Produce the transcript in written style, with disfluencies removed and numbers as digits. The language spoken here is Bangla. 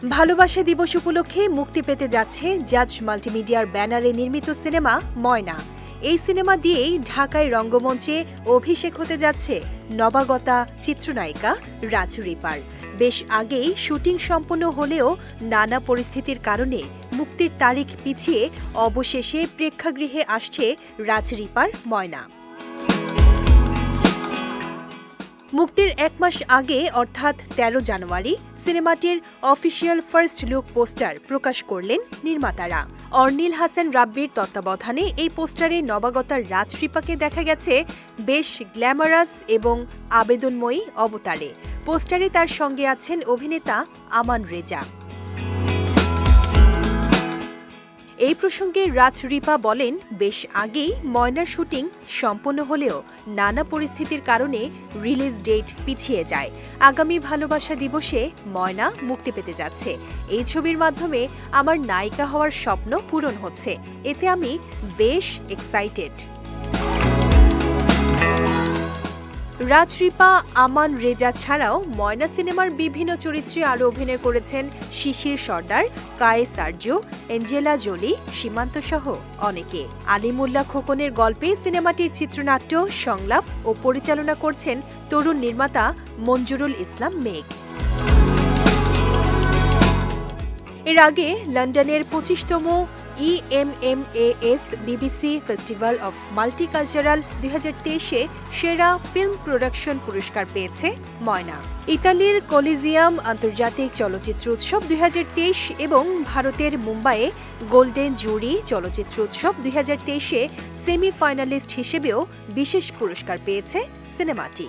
ভালোবাসা দিবস উপলক্ষে মুক্তি পেতে যাচ্ছে জাজ মাল্টিমিডিয়ার ব্যানারে নির্মিত সিনেমা ময়না। এই সিনেমা দিয়েই ঢাকায় রঙ্গমঞ্চে অভিষেক হতে যাচ্ছে নবাগতা চিত্রনায়িকা রাজ রিপার। বেশ আগেই শুটিং সম্পন্ন হলেও নানা পরিস্থিতির কারণে মুক্তির তারিখ পিছিয়ে অবশেষে প্রেক্ষাগৃহে আসছে রাজ রিপার ময়না। মুক্তির এক মাস আগে অর্থাৎ ১৩ জানুয়ারি সিনেমাটির অফিসিয়াল ফার্স্ট লুক পোস্টার প্রকাশ করলেন নির্মাতারা। অর্নিল হাসান রাব্বির তত্ত্বাবধানে এই পোস্টারে নবাগতার রাজ রিপাকে দেখা গেছে বেশ গ্ল্যামারাস এবং আবেদনময়ী অবতারে। পোস্টারে তার সঙ্গে আছেন অভিনেতা আমান রেজা। এই প্রসঙ্গে রাজ রিপা বলেন, বেশ আগেই ময়নার শুটিং সম্পন্ন হলেও নানা পরিস্থিতির কারণে রিলিজ ডেট পিছিয়ে যায়। আগামী ভালোবাসা দিবসে ময়না মুক্তি পেতে যাচ্ছে। এই ছবির মাধ্যমে আমার নায়িকা হওয়ার স্বপ্ন পূরণ হচ্ছে, এতে আমি বেশ এক্সাইটেড। রাজ রিপা, আমান রেজা ছাড়াও ময়না সিনেমার বিভিন্ন চরিত্রে আরও অভিনয় করেছেন শিশির সর্দার, কায়েস আরজু, এঞ্জেলা জোলি, সীমান্ত সহ অনেকে। আলিমুল্লাহ খোকনের গল্পে সিনেমাটির চিত্রনাট্য, সংলাপ ও পরিচালনা করছেন তরুণ নির্মাতা মঞ্জুরুল ইসলাম মেঘ। এর আগে লন্ডনের ২৫তম EMMAS BBC festival of multicultural ২০২৩-এ সেরা ফিল্ম প্রোডাকশন পুরস্কার পেয়েছে ময়না। ইতালির কলিজিয়াম আন্তর্জাতিক চলচ্চিত্র উৎসব ২০২৩ এবং ভারতের মুম্বাইয়ে গোল্ডেন জুরি চলচ্চিত্র উৎসব ২০২৩-এ সেমিফাইনালিস্ট হিসেবেও বিশেষ পুরস্কার পেয়েছে সিনেমাটি।